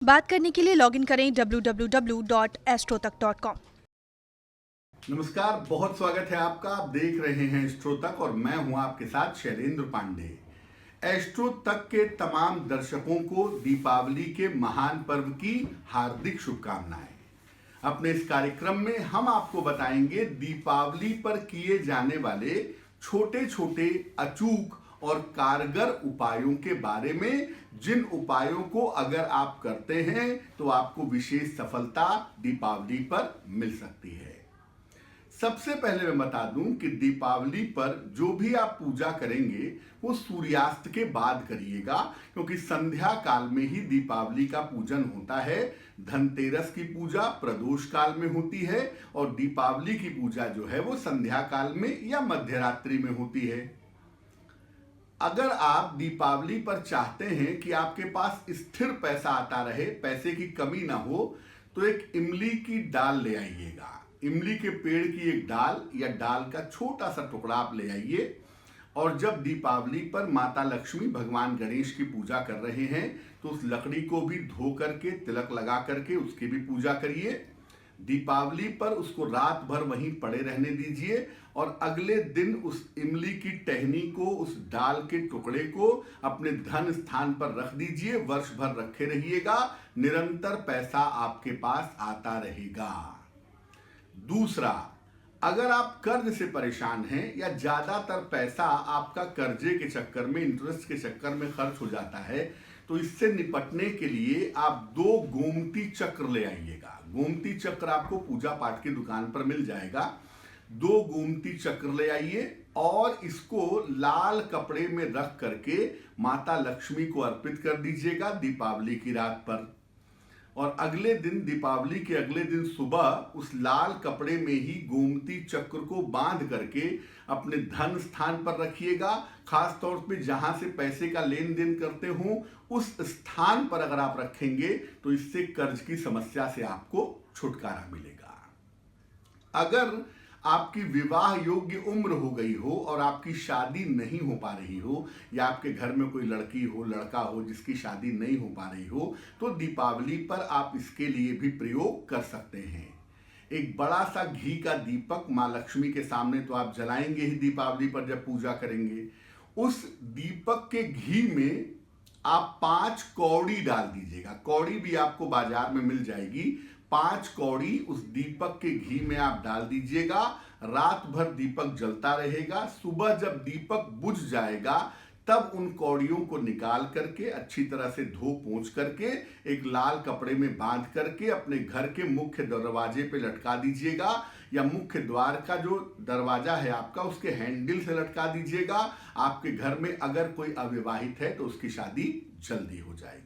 बात करने के लिए लॉगिन करें www.astrotak.com। नमस्कार, बहुत स्वागत है आपका। आप देख रहे हैं एस्ट्रो तक और मैं हूं आपके साथ शैलेंद्र पांडे। एस्ट्रो तक के तमाम दर्शकों को दीपावली के महान पर्व की हार्दिक शुभकामनाएं। अपने इस कार्यक्रम में हम आपको बताएंगे दीपावली पर किए जाने वाले छोटे छोटे अचूक और कारगर उपायों के बारे में, जिन उपायों को अगर आप करते हैं तो आपको विशेष सफलता दीपावली पर मिल सकती है। सबसे पहले मैं बता दूं कि दीपावली पर जो भी आप पूजा करेंगे वो सूर्यास्त के बाद करिएगा, क्योंकि संध्या काल में ही दीपावली का पूजन होता है। धनतेरस की पूजा प्रदोष काल में होती है और दीपावली की पूजा जो है वो संध्या काल में या मध्यरात्रि में होती है। अगर आप दीपावली पर चाहते हैं कि आपके पास स्थिर पैसा आता रहे, पैसे की कमी ना हो, तो एक इमली की डाल ले आइएगा। इमली के पेड़ की एक डाल या डाल का छोटा सा टुकड़ा आप ले आइए और जब दीपावली पर माता लक्ष्मी भगवान गणेश की पूजा कर रहे हैं तो उस लकड़ी को भी धो करके तिलक लगा करके उसकी भी पूजा करिए। दीपावली पर उसको रात भर वहीं पड़े रहने दीजिए और अगले दिन उस इमली की टहनी को, उस डाल के टुकड़े को अपने धन स्थान पर रख दीजिए। वर्ष भर रखे रहिएगा, निरंतर पैसा आपके पास आता रहेगा। दूसरा, अगर आप कर्ज से परेशान हैं या ज्यादातर पैसा आपका कर्जे के चक्कर में, इंटरेस्ट के चक्कर में खर्च हो जाता है, तो इससे निपटने के लिए आप 2 गोमती चक्र ले आइएगा। गोमती चक्र आपको पूजा पाठ की दुकान पर मिल जाएगा। 2 गोमती चक्र ले आइए और इसको लाल कपड़े में रख करके माता लक्ष्मी को अर्पित कर दीजिएगा दीपावली की रात पर। और अगले दिन, दीपावली के अगले दिन सुबह उस लाल कपड़े में ही गोमती चक्र को बांध करके अपने धन स्थान पर रखिएगा। खास तौर पे जहां से पैसे का लेन देन करते हो उस स्थान पर अगर आप रखेंगे तो इससे कर्ज की समस्या से आपको छुटकारा मिलेगा। अगर आपकी विवाह योग्य उम्र हो गई हो और आपकी शादी नहीं हो पा रही हो, या आपके घर में कोई लड़की हो, लड़का हो जिसकी शादी नहीं हो पा रही हो, तो दीपावली पर आप इसके लिए भी प्रयोग कर सकते हैं। एक बड़ा सा घी का दीपक माँ लक्ष्मी के सामने तो आप जलाएंगे ही दीपावली पर जब पूजा करेंगे। उस दीपक के घी में आप 5 कौड़ी डाल दीजिएगा। कौड़ी भी आपको बाजार में मिल जाएगी। 5 कौड़ी उस दीपक के घी में आप डाल दीजिएगा। रात भर दीपक जलता रहेगा। सुबह जब दीपक बुझ जाएगा तब उन कौड़ियों को निकाल करके अच्छी तरह से धो पोंछ करके एक लाल कपड़े में बांध करके अपने घर के मुख्य दरवाजे पे लटका दीजिएगा, या मुख्य द्वार का जो दरवाजा है आपका उसके हैंडल से लटका दीजिएगा। आपके घर में अगर कोई अविवाहित है तो उसकी शादी जल्दी हो जाएगी।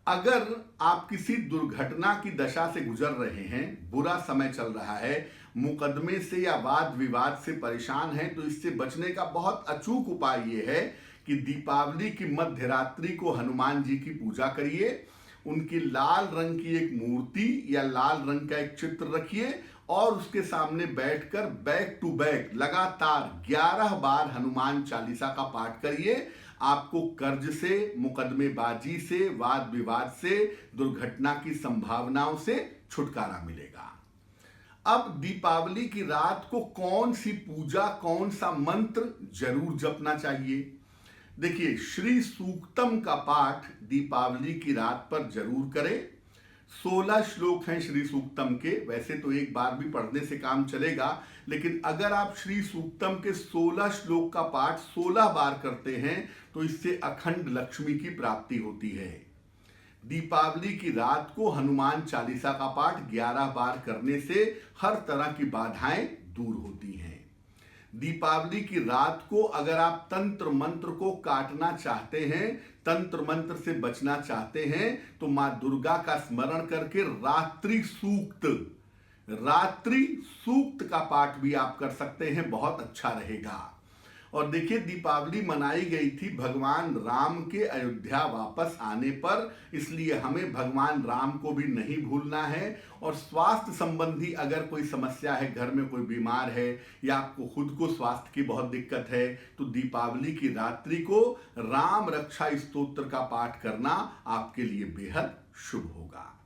अगर आप किसी दुर्घटना की दशा से गुजर रहे हैं, बुरा समय चल रहा है, मुकदमे से या वाद विवाद से परेशान हैं, तो इससे बचने का बहुत अचूक उपाय ये है कि दीपावली की मध्य रात्रि को हनुमान जी की पूजा करिए। उनकी लाल रंग की एक मूर्ति या लाल रंग का एक चित्र रखिए और उसके सामने बैठकर बैक टू बैक लगातार 11 बार हनुमान चालीसा का पाठ करिए। आपको कर्ज से, मुकदमेबाजी से, वाद विवाद से, दुर्घटना की संभावनाओं से छुटकारा मिलेगा। अब दीपावली की रात को कौन सी पूजा, कौन सा मंत्र जरूर जपना चाहिए? देखिए, श्री सूक्तम का पाठ दीपावली की रात पर जरूर करें। 16 श्लोक हैं श्री सूक्तम के। वैसे तो एक बार भी पढ़ने से काम चलेगा, लेकिन अगर आप श्री सूक्तम के 16 श्लोक का पाठ 16 बार करते हैं तो इससे अखंड लक्ष्मी की प्राप्ति होती है। दीपावली की रात को हनुमान चालीसा का पाठ 11 बार करने से हर तरह की बाधाएं दूर होती हैं। दीपावली की रात को अगर आप तंत्र मंत्र को काटना चाहते हैं, तंत्र मंत्र से बचना चाहते हैं, तो मां दुर्गा का स्मरण करके रात्रि सूक्त का पाठ भी आप कर सकते हैं। बहुत अच्छा रहेगा। और देखिए, दीपावली मनाई गई थी भगवान राम के अयोध्या वापस आने पर, इसलिए हमें भगवान राम को भी नहीं भूलना है। और स्वास्थ्य संबंधी अगर कोई समस्या है, घर में कोई बीमार है या आपको खुद को स्वास्थ्य की बहुत दिक्कत है, तो दीपावली की रात्रि को राम रक्षा स्तोत्र का पाठ करना आपके लिए बेहद शुभ होगा।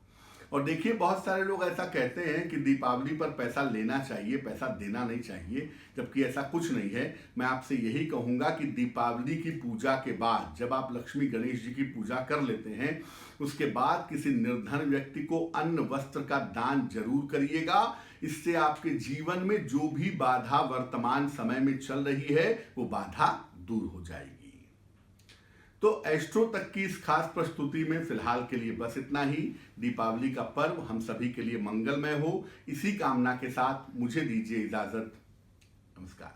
और देखिए, बहुत सारे लोग ऐसा कहते हैं कि दीपावली पर पैसा लेना चाहिए, पैसा देना नहीं चाहिए, जबकि ऐसा कुछ नहीं है। मैं आपसे यही कहूँगा कि दीपावली की पूजा के बाद जब आप लक्ष्मी गणेश जी की पूजा कर लेते हैं, उसके बाद किसी निर्धन व्यक्ति को अन्न वस्त्र का दान जरूर करिएगा। इससे आपके जीवन में जो भी बाधा वर्तमान समय में चल रही है वो बाधा दूर हो जाएगी। तो एस्ट्रो तक की इस खास प्रस्तुति में फिलहाल के लिए बस इतना ही। दीपावली का पर्व हम सभी के लिए मंगलमय हो, इसी कामना के साथ मुझे दीजिए इजाजत। नमस्कार।